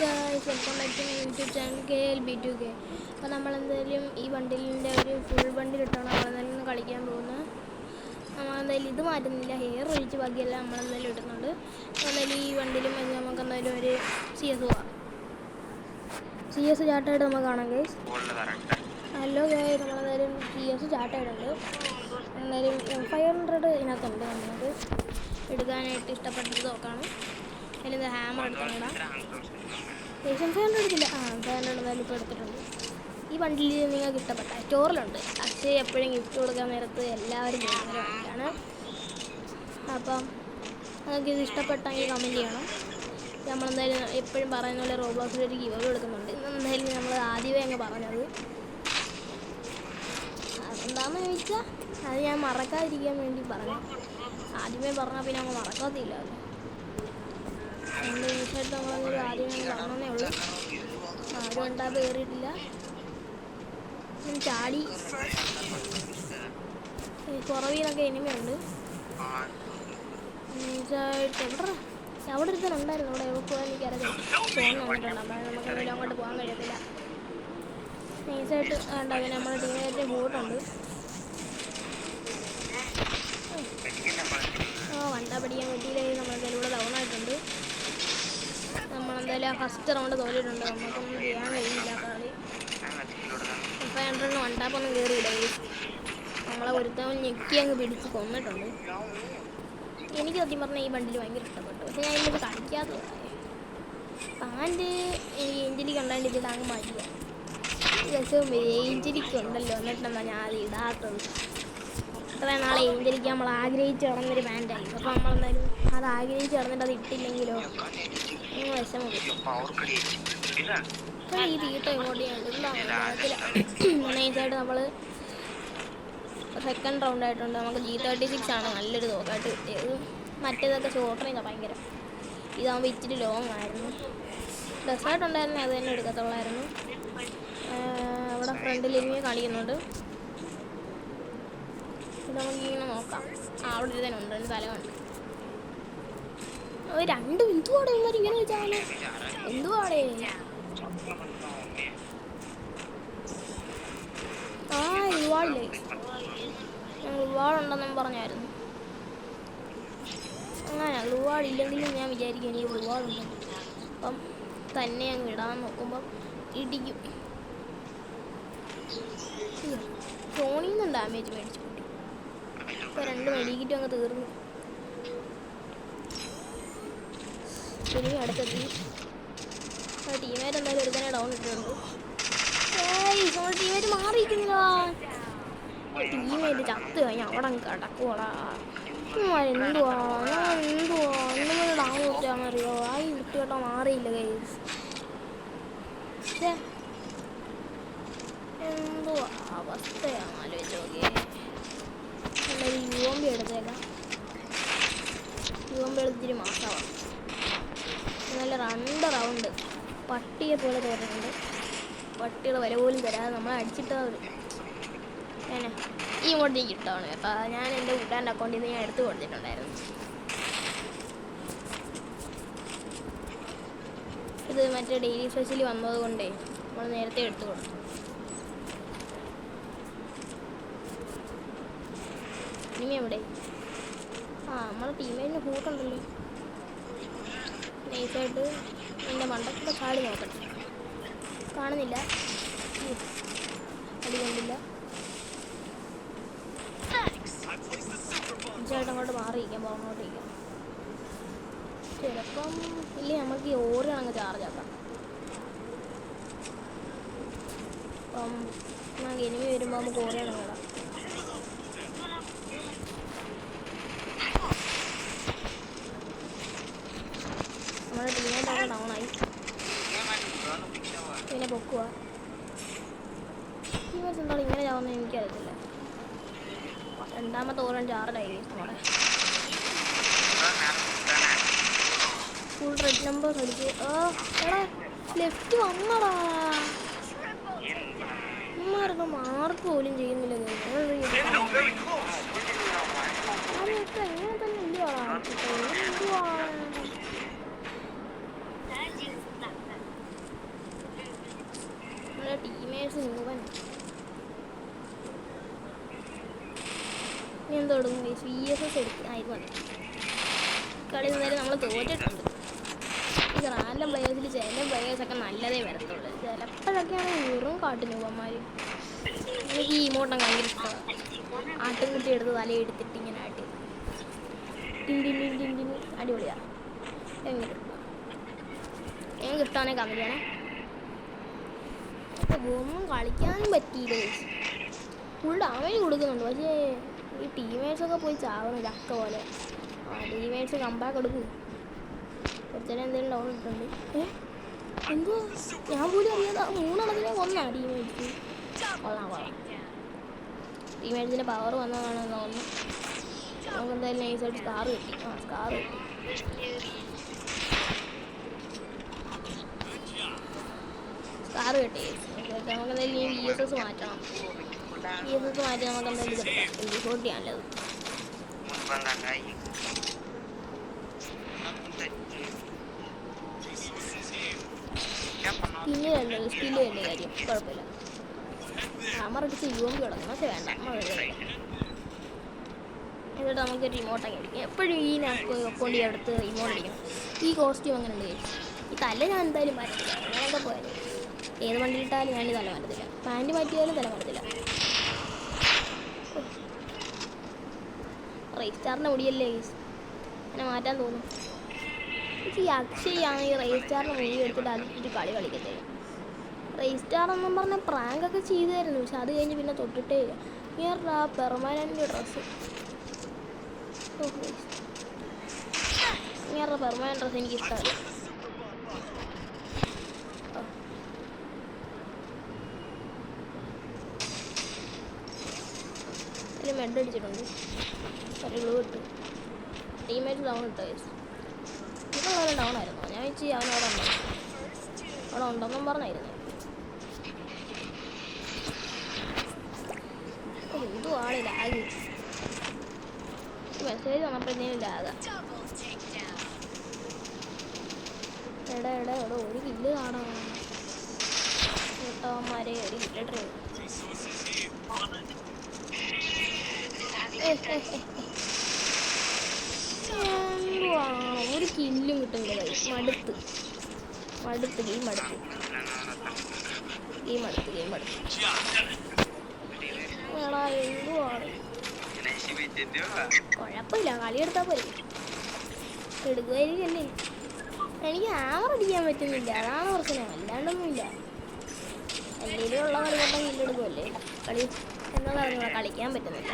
Guys, welcome back to my YouTube channel KLB2K. അപ്പോൾ നമ്മളെന്തായാലും ഈ ബണ്ടിലിൻ്റെ ഒരു ഫുൾ ബണ്ടിലിട്ടാണ് നമ്മളെന്തായാലും ഒന്ന് കളിക്കാൻ പോകുന്നത്. നമ്മളെന്തായാലും ഇത് മാറ്റുന്നില്ല, ഹെയർ ഒഴിച്ച് ബാക്കിയെല്ലാം നമ്മളെന്തായാലും ഇടുന്നുണ്ട്. എന്തായാലും ഈ വണ്ടിലും നമുക്ക് എന്തായാലും ഒരു CS പോവാം. CS ചാട്ടായിട്ട് നമുക്ക് കാണാം ഗൈസ്. ഹലോ ഗൈസ്, നമ്മളെന്തായാലും CS ചാട്ടായിട്ടുണ്ട്. എന്തായാലും M500 ഇതിനകത്തുണ്ട്. നമുക്ക് എടുക്കാനായിട്ട് ഇഷ്ടപ്പെട്ടത് നോക്കാണ്. അതിൽ ഹാമർ എടുക്കാനിടാം. M500 എടുത്തില്ല. M500 എന്തായാലും ഇപ്പോൾ എടുത്തിട്ടുണ്ട്. ഈ വണ്ടിയിൽ നിങ്ങൾക്ക് ഇഷ്ടപ്പെട്ട സ്റ്റോറിലുണ്ട്. അക്ഷയ് എപ്പോഴും ഗിഫ്റ്റ് കൊടുക്കാൻ നേരത്ത് എല്ലാവരും ചെയ്യുന്ന വണ്ടിയാണ്. അപ്പം നിങ്ങൾക്കിത് ഇഷ്ടപ്പെട്ടെങ്കിൽ കമൻറ്റ് ചെയ്യണം. നമ്മളെന്തായാലും എപ്പോഴും പറയുന്ന പോലെ റോബ്ലോക്സിൽ ഒരു ഗിവ് കൊടുക്കുന്നുണ്ട്. ഇന്നെന്തായാലും നമ്മൾ ആദ്യമേ അങ്ങ് പറഞ്ഞത് അതെന്താണെന്ന് ചോദിച്ചാൽ അത് ഞാൻ മറക്കാതിരിക്കാൻ വേണ്ടി പറഞ്ഞു. ആദ്യമേ പറഞ്ഞാൽ പിന്നെ അങ്ങ് മറക്കാത്തില്ല. അതുകൊണ്ട് ഈസായിട്ട് നമ്മളൊരു ആദ്യമേ പറഞ്ഞതേ ഉള്ളൂ. ആരും ഉണ്ടാകുമ്പോൾ കയറിയിട്ടില്ല. ചാടി കുറവിനൊക്കെ എനിമയുണ്ട്. ഈസായിട്ട് അവിടെ ഒരുത്തനുണ്ടായിരുന്നു. അവിടെ എവിടെ പോകാൻ എനിക്കറിയാം. ഫോൺ വന്നിട്ടുണ്ട്. അപ്പം നമുക്ക് എന്തായാലും അങ്ങോട്ട് പോകാൻ കഴിയത്തില്ല. നൈസായിട്ട് ഉണ്ടാകും. നമ്മുടെ ടീമേറ്റ് ബോട്ടുണ്ട്. വണ്ട പഠിക്കാൻ പറ്റിയില്ലെങ്കിൽ നമ്മളെന്തായാലും ഇവിടെ ഡൗൺ ആയിട്ടുണ്ട്. നമ്മളെന്തായാലും ഫസ്റ്റ് റൗണ്ട് തോറ്റിട്ടുണ്ട്. നമുക്കൊന്നും ചെയ്യാൻ കഴിയില്ല. കളി 500 വണ്ടാപ്പൊന്നും കയറിയില്ല. നമ്മളെ ഒരുത്തവൻ ഞെക്കി അങ്ങ് പിടിച്ച് കൊന്നിട്ടുണ്ട്. എനിക്ക് സത്യം പറഞ്ഞാൽ ഈ ബണ്ടിൽ ഭയങ്കര ഇഷ്ടപ്പെട്ടു. പക്ഷേ ഞാൻ ഇന്നത് കളിക്കാത്തത് പാൻറ്റ് എനിക്ക് ഏഞ്ചലിക്ക് ഉണ്ടായിട്ട് ഇതിൽ അങ്ങ് മടിയാണ്. രസവും ഏഞ്ചലിക്ക് ഉണ്ടല്ലോ, എന്നിട്ടെന്താ ഞാൻ അത് ഇടാത്തത്. ഇത്രയും നാളെ ഏഞ്ചലിക്ക് നമ്മൾ ആഗ്രഹിച്ച് കിടന്നൊരു പാൻറ്റായിരുന്നു. അപ്പോൾ നമ്മളെന്തായാലും അത് ആഗ്രഹിച്ച് കിടന്നിട്ട് അത് ഇട്ടില്ലെങ്കിലോ വിഷമം. അപ്പോൾ ഈ തീട്ട ഇങ്ങോട്ട് ഞാൻ ഇടുന്നതാകത്തില്ല. നൈസായിട്ട് നമ്മൾ സെക്കൻഡ് റൗണ്ട് ആയിട്ടുണ്ട്. നമുക്ക് G36 ആണ് നല്ലൊരു തോക്കായിട്ട് കിട്ടിയത്. മറ്റേതൊക്കെ ഷോർട്ട് റേഞ്ചാണ് ഭയങ്കര. ഇതാകുമ്പോൾ ഇച്ചിരി ലോങ് ആയിരുന്നു. ഡെസേർട്ട് ഉണ്ടായിരുന്നു, അത് തന്നെ എടുക്കത്തുള്ളായിരുന്നു. അവിടെ ഫ്രണ്ടിൽ ഇനിമയെ കാണിക്കുന്നുണ്ട്. ഇത് നമുക്കിങ്ങനെ നോക്കാം. അവിടെ ഒരു തന്നെ ഉണ്ട്, ഒരു സ്ഥലമുണ്ട്. രണ്ടും എന്തുവാടെ ഇവർ ഇങ്ങനെ വെച്ചാൽ എന്തുവാടേ? റിവാർഡില്ലേ? ഞാൻ റിവാർഡുണ്ടെന്നും പറഞ്ഞായിരുന്നു. അങ്ങനെ റിവാർഡ് ഇല്ലെങ്കിലും ഞാൻ വിചാരിക്കും എനിക്ക് റിവാർഡുണ്ടെന്ന്. അപ്പം തന്നെ അങ്ങ് ഇടാൻ നോക്കുമ്പം ഇടിക്കും. ഫോണിൽ നിന്നും ഡാമേജ് മേടിച്ചു കൂട്ടി. ഇപ്പോൾ 2 മെഡിക്കിറ്റും അങ്ങ് തീർന്നു. ഇനി അടുത്തെത്തി. ടീമേറ്റ് എന്തായാലും ഒരു തന്നെ ഡൗൺ ഇട്ടിട്ടുണ്ട്. നമ്മുടെ ടീമേറ്റ് മാറിയിരിക്കുന്നില്ല. ടീമേറ്റ് ചത്ത് കഴിഞ്ഞാൽ അവിടെ കിടക്കുവാടാ. എന്തുവാ എന്തുപോലെ ഡൗൺ കുറ്റാന്നറിയോ? ഈ കുട്ടിയോട്ടോ മാറിയില്ല ഗൈസ്. പക്ഷേ എന്തുവാ അവസ്ഥയാണ് ആലോചിച്ച് നോക്കിയേ. എന്തായാലും UMP എടുത്തേക്കാം. UMP എടുത്തിട്ട് മാസമാവാം. നല്ല 2 റൗണ്ട് പട്ടിയെ പോലെ തോന്നിട്ടുണ്ട്. പട്ടിയുടെ വില പോലും തരാതെ നമ്മളെ അടിച്ചിട്ടവർ ഈ ഇങ്ങോട്ട് എനിക്ക് ഇഷ്ടമാണ് കേട്ടോ. ഞാൻ എൻ്റെ കൂട്ടുകാരൻ്റെ അക്കൗണ്ടിൽ നിന്ന് ഞാൻ എടുത്ത് കൊടുത്തിട്ടുണ്ടായിരുന്നു. ഇത് മറ്റേ ഡെയിലി സ്പെഷ്യലി വന്നത് കൊണ്ടേ നമ്മൾ നേരത്തെ എടുത്തു കൊടുത്തു. ഇനി എവിടെ? നമ്മളെ ടീമേറ്റിന് കൂട്ടുണ്ടല്ലോ. നൈസായിട്ട് എൻ്റെ മണ്ടക്കൂടെ ചാടി നോക്കട്ടെ. കാണുന്നില്ല, അടി കണ്ടില്ല. ചേട്ടൻ അങ്ങോട്ട് മാറിയിരിക്കാം, പുറമോട്ടിരിക്കാം. ചിലപ്പം ഇല്ലേ നമുക്ക് ഈ ഓറിയാണെങ്കിൽ ചാർജ് ആക്കാം. അപ്പം നമുക്ക് എനിമി വരുമ്പോൾ നമുക്ക് ഓറിയാണെങ്കിൽ ഇടാം. നമ്മുടെ ടീമേറ്റൊക്കെ ഡൗണായി. പിന്നെ പൊക്കുക. ടീമേറ്റ്സ് എന്താണ് ഇങ്ങനെ ചാവുന്നത് എനിക്കറിയത്തില്ല. രണ്ടാമത്തെ ഓരോ ചാർജായി നമ്മുടെ ഫുൾ റെഡ് നമ്പേഴ്സ് അടിച്ച്. എടാ ലെഫ്റ്റ് വന്നടാ. ഇമാർക്ക് മാർക്ക് പോലും ചെയ്യുന്നില്ല. എങ്ങനെ തന്നെ ഇല്ല. മുഴുവൻ ഇനി എന്തോ എടുക്കും VSS എടുക്കും. ഇത് മതി. കളി നേരം നമ്മൾ തോറ്റിട്ടുണ്ട്. ഈ റാൻഡം പ്ലേയേഴ്സിൽ ചില പ്ലേയേഴ്സൊക്കെ നല്ലതേ വരത്തുള്ളൂ. ചിലപ്പോഴൊക്കെയാണ് വെറും കാട്ടുനൂപന്മാർ. എനിക്ക് ഈ ഇമോട്ടം ഭയങ്കര ഇഷ്ടമാണ്. ആട്ടുംകുട്ടി എടുത്ത് തലയെടുത്തിട്ട് ഇങ്ങനെ ആട്ടി അടിപൊളിയാണ്. നിങ്ങൾക്ക് ഇഷ്ടമാണെങ്കിൽ കമന്റ് ചെയ്യണേ. ഒന്നും കളിക്കാനും പറ്റിയില്ല. ഫുൾ ഡാമേജ് കൊടുക്കുന്നുണ്ട്. പക്ഷേ ഈ ടീമേഴ്സൊക്കെ പോയി ചാവുന്നു ചക്ക പോലെ. ടീമേഴ്സ് കമ്പാക്ക് കൊടുക്കും. കുറച്ചേരം എന്തെങ്കിലും ഡൗൺ ഇട്ടുണ്ട്. എന്തോ ഞാൻ പോലും അറിയാതെ 3 കൊന്നാ ടീമേഴ്സ്. കൊള്ളാം. ടീമേഴ്സിൻ്റെ പവർ വന്നതാണെന്ന് തോന്നുന്നു. നമുക്ക് എന്തായാലും നൈസായിട്ട് സ്കാർ കിട്ടി. സ്കാർ കിട്ടി. സ്കാർ കിട്ടി. നമുക്ക് എന്തായാലും ഈ VSS മാറ്റണം. VSS മാറ്റി നമുക്ക് എന്തായാലും കിട്ടാം. ഡിഫോൾട്ട് ചെയ്യാനല്ലത്. പിന്നീടല്ലേ സ്കില്ല് കാര്യം കുഴപ്പമില്ല. അമറടിച്ച് UMP കിടക്കണം. പക്ഷെ വേണ്ട, എന്നിട്ട് നമുക്ക് റിമോട്ടൊക്കെ അടിക്കാം. എപ്പോഴും ഈ അക്കൗണ്ടി അടുത്ത് റിമോട്ട് അടിക്കണം. ഈ കോസ്റ്റ്യൂം അങ്ങനെ ഉണ്ട്. ഈ തല ഞാൻ എന്തായാലും മാറ്റത്തില്ല. അങ്ങനെയൊക്കെ പോയാലും ഏത് വണ്ടിയിട്ടാലും ഞാൻ തല മാറ്റത്തില്ല. പാൻറ്റ് മാറ്റിയാലും തല മാറ്റത്തില്ല. റേസ്റ്റാറിൻ്റെ മുടിയല്ലേ അങ്ങനെ മാറ്റാൻ തോന്നും. ഈ അക്ഷയാണ് ഈ റേസ്റ്റാറിൻ്റെ മുടി എടുത്തിട്ട് അതിട്ട് കളി കളിക്കത്തേ. റേസ്റ്റാർ എന്നും പറഞ്ഞ പ്രാങ്കൊക്കെ ചെയ്തായിരുന്നു. പക്ഷെ അത് കഴിഞ്ഞ് പിന്നെ തൊട്ടിട്ടേ ഇല്ല. ഇങ്ങനെ പെർമനൻ്റ് ഡ്രസ്സ് ഇങ്ങനെ പെർമനൻ്റ് ഡ്രസ്സ് എനിക്ക് ഇഷ്ടമല്ല. അതിൽ മെഡ് അടിച്ചിട്ടുണ്ട്. ഒരു ഗ്ലൂ ഇട്ടു. ടീമേറ്റ് ഡൗൺ ഇട്ടോ. ഇതുപോലെ ഡൗൺ ആയിരുന്നു. ഞാൻ വെച്ച് അവിടെ ഉണ്ടെന്നും പറഞ്ഞായിരുന്നു. എന്തുവാണ് ലാഗ്? മെസ്സേജ് വന്നപ്പോഴത്തേനും ലാഗാ. എടാ ഒരു കില്ല് കാണാം കേട്ടവന്മാരെ. ഒരു കില്ലിട്ടേ എന്തുവാണോ ഒരു കില്ലും കിട്ടുന്നില്ല. മടുത്ത് ഗെയിം മടുത്തു. എടാ എന്തുവാണ്? കുഴപ്പമില്ല, കളിയെടുത്താൽ പോലെ എടുക്കുമായിരിക്കല്ലേ. എനിക്ക് ആമർ അടിക്കാൻ പറ്റുന്നില്ല, അതാണ് പ്രശ്നം. അല്ലാണ്ടൊന്നുമില്ല. എന്തെങ്കിലും ഉള്ള കളി കൊണ്ടാൽ കില്ലെടുക്കുമല്ലേ. കളി എന്താ പറഞ്ഞാൽ കളിക്കാൻ പറ്റുന്നില്ല.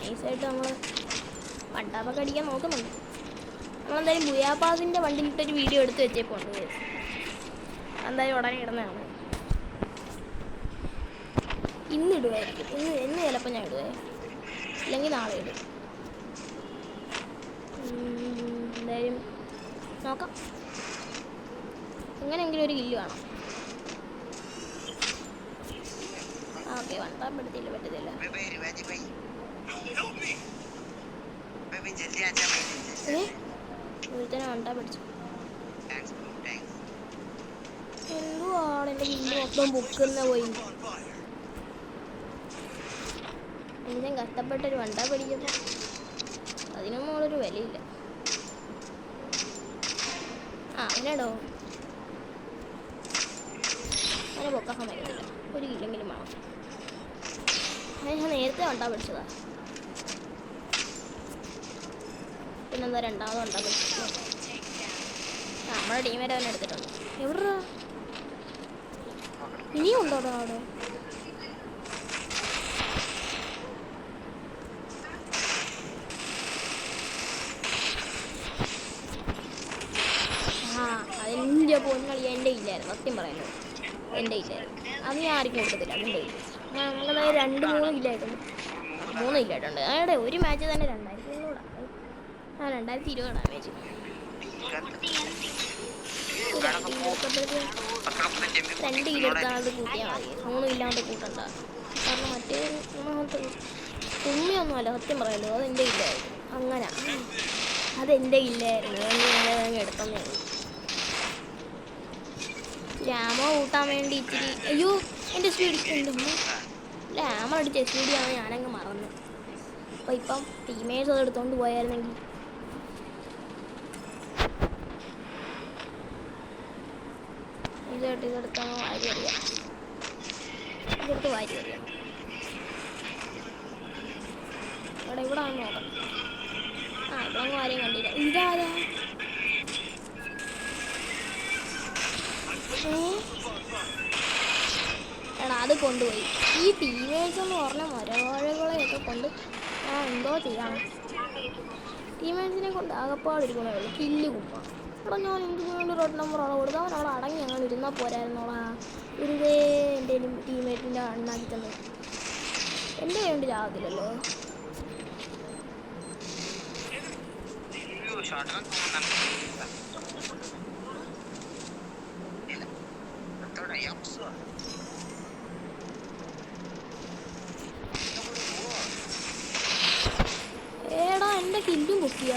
നൈസായിട്ട് നമ്മൾ പട്ടാപ്പൊക്കെ അടിക്കാൻ നോക്കുന്നുണ്ട്. നമ്മളെന്തായാലും ബുയാപാസിൻ്റെ വണ്ടിയിലിട്ടൊരു വീഡിയോ എടുത്ത് വെച്ചേപ്പോണ്ട്. എന്തായാലും ഉടനെ ഇടുന്നതാണ്. ഇന്നിടുമായിരിക്കും. ഇന്ന് ചിലപ്പോൾ ഞാൻ ഇടുവേ, ഇല്ലെങ്കിൽ നാളെ ഇടും. എന്തായാലും നോക്കാം. എങ്ങനെയെങ്കിലും ഒരു കില്ല് വേണം. ഓക്കെ, വണ്ടാൻ പറ്റത്തില്ല. ഒരുത്തനെ വണ്ടാൻ പഠിച്ചു. എന്തുവാണ് എൻ്റെ കില്ല് മൊത്തം ബുക്കുന്ന പോയി. ഞാൻ കഷ്ടപ്പെട്ടൊരു വണ്ടാ പഠിക്കുമ്പോൾ അതിനൊന്നും ഒരു വിലയില്ല. അവനെടോ അങ്ങനെ പൊക്കാൻ സമയത്തില്ല. ഒരു കില്ലെങ്കിലും വേണം. ഞാൻ നേരത്തെ വണ്ടാ പഠിച്ചതാ. പിന്നെന്താ രണ്ടാമത് വണ്ടാ പഠിച്ചത്. നമ്മുടെ ടീം വരെ അവനെ എടുത്തിട്ടുണ്ട്. എവിടാ ഇനിയും ഉണ്ടോടാ അവിടെ? അതിൻ്റെ പൊന്നളി എൻ്റെ ഇല്ലായിരുന്നു. സത്യം പറയുന്നത് എൻ്റെ ഇല്ലായിരുന്നു. അത് ഞാൻ ആർക്കും കൊടുക്കത്തില്ല. അതിൻ്റെ ഇല്ല. നമുക്കതായത് 2-3 ഇല്ലായിട്ടുണ്ട്. 3 ഇല്ലായിട്ടുണ്ട്. അയാളുടെ ഒരു മാച്ച് തന്നെ 2000 2020 ഡാമേജ്. 2 കിലോ എടുത്താൽ അത് കൂട്ടിയാൽ മതി. 3 ഇല്ലാണ്ട് കൂട്ടണ്ട. കാരണം മറ്റേ തുമ്മിയൊന്നുമല്ല. സത്യം പറയല്ലോ, അതെൻ്റെ ഇല്ലായിരുന്നു. അങ്ങനെ അതെൻ്റെ ഇല്ലായിരുന്നു. ഞാൻ എടുത്തന്നേ. ആമോ കൂട്ടാൻ വേണ്ടി ഇച്ചിരി അയ്യോ എൻ്റെ സ്പീഡ് എൻ്റെ അല്ല ആമ അടിച്ച സ്പീഡിയാണ് ഞാനങ്ങ് മറന്നു. അപ്പോൾ ഇപ്പം ടീമേഴ്സ് അത് എടുത്തുകൊണ്ട് പോയായിരുന്നെങ്കിൽ ഇതെടുത്തങ്ങ് വാരി അറിയാം. ഇതെടുത്ത് വാരി അറിയാം. ഇവിടെ വന്ന് നോക്കാം. ഇവിടെ ഒന്നും ആരെയും കണ്ടില്ല. ഇതാരാ? എടാ അത് കൊണ്ടുപോയി. ഈ ടീമേഴ്സ് എന്ന് പറഞ്ഞ മരവാഴകളെയൊക്കെ കൊണ്ട് എന്തോ ചെയ്യണം. ടീമേഴ്സിനെ കൊണ്ട് ആകപ്പാടിരിക്കണേ ഉള്ളൂ കില്ല് കുമ്മ. എടാ ഞാൻ എന്തുകൊണ്ട് റെഡ് നമ്പറാണ് കൊടുത്തത്? അവൻ അവിടെ അടങ്ങി അങ്ങനെ ഇരുന്നാൽ പോരായിരുന്നോളാ. വെറുതെ എൻ്റെ ടീമേറ്റിൻ്റെ അണ്ണാക്കി തന്നു. എൻ്റെ വേണ്ടി ചാകത്തില്ലല്ലോ. ഏടാ എൻ്റെ കില്ലും പൊക്കിയ.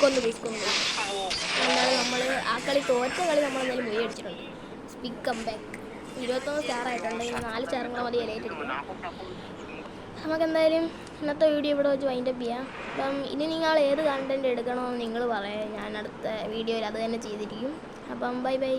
കൊന്നുപോയി. എന്നാലും നമ്മൾ ആ കളി തോറ്റ കളി നമ്മളെന്തായാലും പോയി അടിച്ചിട്ടുണ്ട്. സ്പിക് കം ബാക്ക് 21 സ്റ്റാറായിട്ടുണ്ട്. ഇനി 4 സ്റ്റാറും കൂടെ മതി ഇലയിട്ടിരിക്കണം. നമുക്കെന്തായാലും ഇന്നത്തെ വീഡിയോ ഇവിടെ വെച്ച് വൈൻഡപ്പ് ചെയ്യാം. അപ്പം ഇനി നിങ്ങൾ ഏത് കണ്ടൻറ്റ് എടുക്കണമെന്ന് നിങ്ങൾ പറയാം. ഞാൻ അടുത്ത വീഡിയോയിൽ അത് തന്നെ ചെയ്തിരിക്കും. അപ്പം ബൈ ബൈ.